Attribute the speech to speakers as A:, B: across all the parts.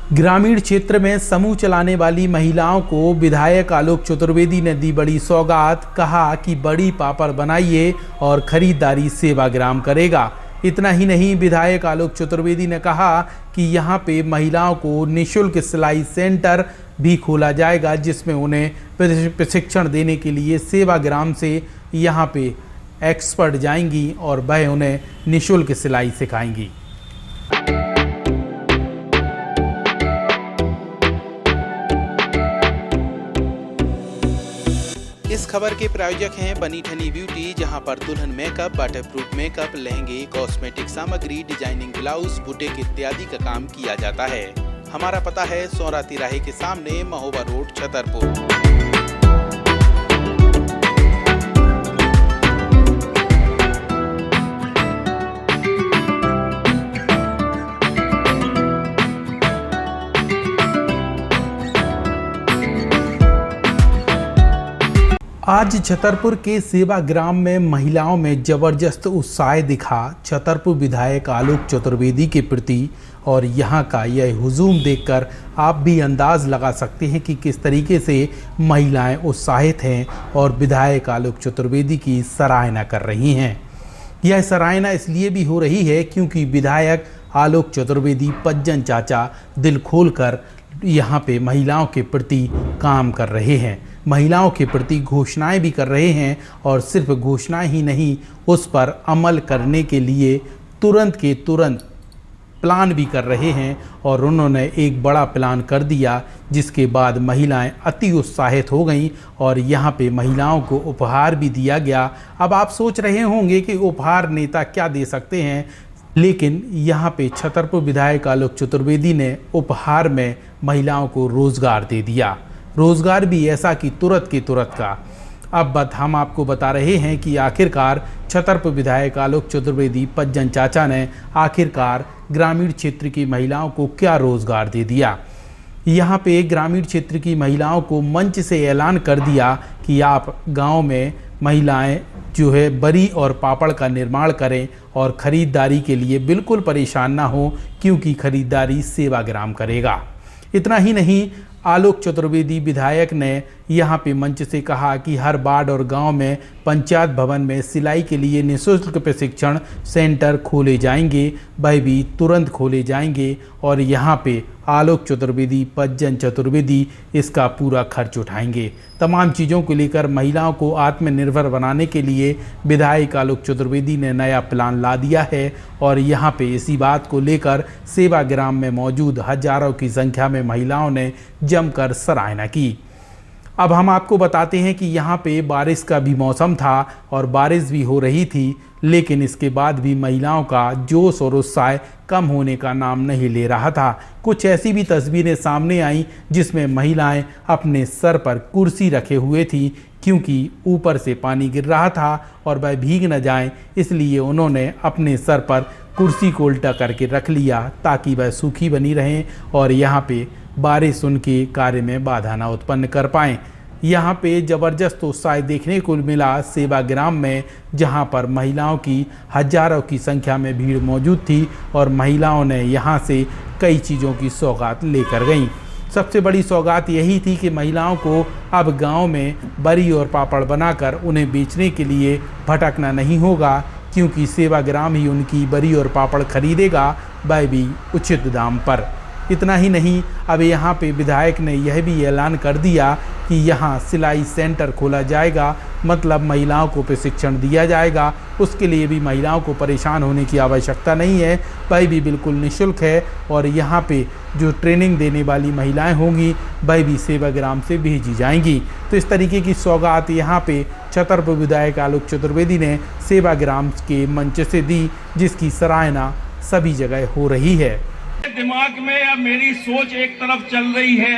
A: ग्रामीण क्षेत्र में समूह चलाने वाली महिलाओं को विधायक आलोक चतुर्वेदी ने दी बड़ी सौगात। कहा कि बड़ी पापड़ बनाइए और खरीदारी सेवाग्राम करेगा। इतना ही नहीं, विधायक आलोक चतुर्वेदी ने कहा कि यहाँ पे महिलाओं को निःशुल्क सिलाई सेंटर भी खोला जाएगा, जिसमें उन्हें प्रशिक्षण देने के लिए सेवाग्राम से यहाँ पे एक्सपर्ट जाएंगी और वह उन्हें निःशुल्क सिलाई सिखाएंगी। इस खबर के प्रायोजक हैं बनी ठनी ब्यूटी, जहां पर दुल्हन मेकअप, वाटरप्रूफ मेकअप, लहंगे, कॉस्मेटिक सामग्री, डिजाइनिंग ब्लाउज, बुटीक इत्यादि का काम किया जाता है। हमारा पता है सौरा तिराहे के सामने, महोबा रोड, छतरपुर। आज छतरपुर के सेवाग्राम में महिलाओं में जबरदस्त उत्साह दिखा। छतरपुर विधायक आलोक चतुर्वेदी के प्रति और यहां का यह हुजूम देखकर आप भी अंदाज लगा सकते हैं कि किस तरीके से महिलाएं उत्साहित हैं और विधायक आलोक चतुर्वेदी की सराहना कर रही हैं। यह सराहना इसलिए भी हो रही है क्योंकि विधायक आलोक चतुर्वेदी पज्जन चाचा दिल खोलकर यहाँ पे महिलाओं के प्रति काम कर रहे हैं, महिलाओं के प्रति घोषणाएं भी कर रहे हैं और सिर्फ घोषणाएं ही नहीं, उस पर अमल करने के लिए तुरंत के तुरंत प्लान भी कर रहे हैं। और उन्होंने एक बड़ा प्लान कर दिया, जिसके बाद महिलाएं अति उत्साहित हो गईं और यहाँ पे महिलाओं को उपहार भी दिया गया। अब आप सोच रहे होंगे कि उपहार नेता क्या दे सकते हैं, लेकिन यहाँ पे छतरपुर विधायक आलोक चतुर्वेदी ने उपहार में महिलाओं को रोजगार दे दिया। रोजगार भी ऐसा कि तुरंत के तुरंत का। अब हम आपको बता रहे हैं कि आखिरकार छतरपुर विधायक आलोक चतुर्वेदी पज्जन चाचा ने आखिरकार ग्रामीण क्षेत्र की महिलाओं को क्या रोजगार दे दिया। यहाँ पे ग्रामीण क्षेत्र की महिलाओं को मंच से ऐलान कर दिया कि आप गांव में महिलाएं जो है बरी और पापड़ का निर्माण करें और ख़रीदारी के लिए बिल्कुल परेशान ना हो, क्योंकि खरीदारी सेवाग्राम करेगा। इतना ही नहीं, आलोक चतुर्वेदी विधायक ने यहाँ पे मंच से कहा कि हर वार्ड और गांव में पंचायत भवन में सिलाई के लिए निःशुल्क प्रशिक्षण सेंटर खोले जाएंगे, वह भी तुरंत खोले जाएंगे और यहाँ पे आलोक चतुर्वेदी पज्जन चतुर्वेदी इसका पूरा खर्च उठाएंगे। तमाम चीज़ों को लेकर महिलाओं को आत्मनिर्भर बनाने के लिए विधायक आलोक चतुर्वेदी ने नया प्लान ला दिया है और यहाँ पे इसी बात को लेकर सेवाग्राम में मौजूद हजारों की संख्या में महिलाओं ने जमकर सराहना की। अब हम आपको बताते हैं कि यहाँ पे बारिश का भी मौसम था और बारिश भी हो रही थी, लेकिन इसके बाद भी महिलाओं का जोश और उत्साह कम होने का नाम नहीं ले रहा था। कुछ ऐसी भी तस्वीरें सामने आईं जिसमें महिलाएं अपने सर पर कुर्सी रखे हुए थी, क्योंकि ऊपर से पानी गिर रहा था और वह भीग न जाएं, इसलिए उन्होंने अपने सर पर कुर्सी को उल्टा करके रख लिया ताकि वह सूखी बनी रहें और यहाँ पे बारिश उनके कार्य में बाधा न उत्पन्न कर पाएँ। यहाँ पे ज़बरदस्त उत्साह देखने को मिला सेवाग्राम में, जहाँ पर महिलाओं की हजारों की संख्या में भीड़ मौजूद थी और महिलाओं ने यहाँ से कई चीज़ों की सौगात लेकर गईं। सबसे बड़ी सौगात यही थी कि महिलाओं को अब गांव में बरी और पापड़ बनाकर उन्हें बेचने के लिए भटकना नहीं होगा, क्योंकि सेवाग्राम ही उनकी बरी और पापड़ खरीदेगा, वह भी उचित दाम पर। इतना ही नहीं, अब यहाँ पे विधायक ने यह भी ऐलान कर दिया कि यहाँ सिलाई सेंटर खोला जाएगा, मतलब महिलाओं को प्रशिक्षण दिया जाएगा। उसके लिए भी महिलाओं को परेशान होने की आवश्यकता नहीं है, वह भी बिल्कुल निःशुल्क है और यहाँ पे जो ट्रेनिंग देने वाली महिलाएं होंगी वह भी सेवाग्राम से भेजी जाएंगी। तो इस तरीके की सौगात यहाँ पे छतरपुर विधायक आलोक चतुर्वेदी ने सेवाग्राम के मंच से दी, जिसकी सराहना सभी जगह हो रही है।
B: दिमाग में अब मेरी सोच एक तरफ चल रही है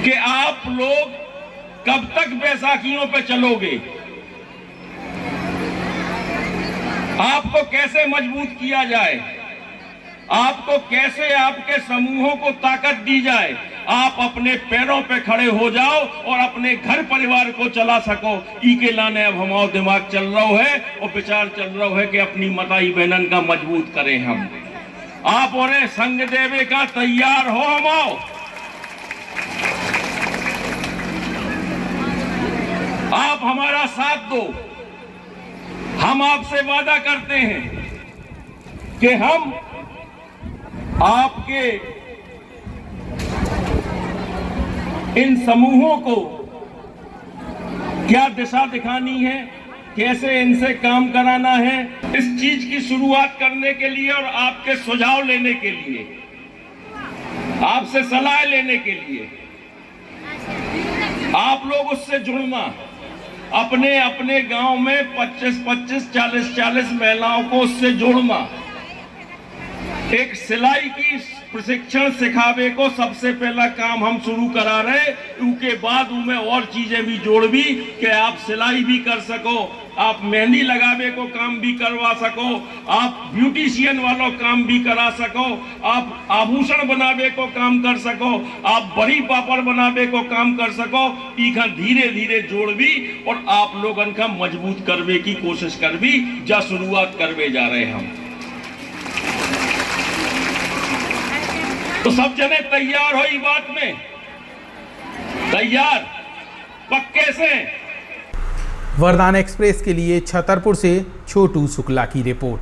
B: कि आप लोग कब तक बैसाखियों पे चलोगे, आपको कैसे मजबूत किया जाए, आपको कैसे आपके समूहों को ताकत दी जाए, आप अपने पैरों पे खड़े हो जाओ और अपने घर परिवार को चला सको। ई के लाने अब हमारा दिमाग चल रहा है और विचार चल रहा है कि अपनी मताई बहनन का मजबूत करें हम। आप उन्हें संग देवे का तैयार हो हम आओ। आप हमारा साथ दो। हम आपसे वादा करते हैं कि हम आपके इन समूहों को क्या दिशा दिखानी है, कैसे इनसे काम कराना है, इस चीज की शुरुआत करने के लिए और आपके सुझाव लेने के लिए, आपसे सलाह लेने के लिए, आप लोग उससे जुड़ना, अपने अपने गांव में 25-25, 40-40 महिलाओं को उससे जोड़ना, एक सिलाई की प्रशिक्षण सिखावे को सबसे पहला काम हम शुरू करा रहे। उसके बाद उनमें और चीजें भी जोड़ भी कि आप सिलाई भी कर सको, आप मेहंदी लगावे को काम भी करवा सको, आप ब्यूटिशियन वालों काम भी करा सको, आप आभूषण बनावे को काम कर सको, आप बड़ी पापड़ बनावे को काम कर सको। तीखा धीरे धीरे जोड़ भी और आप लोगन का मजबूत करवे की कोशिश कर भी जा शुरुआत करवे जा रहे हम। तो सब जने तैयार हो, इस बात में तैयार पक्के से।
A: वरदान एक्सप्रेस के लिए छतरपुर से छोटू शुक्ला की रिपोर्ट।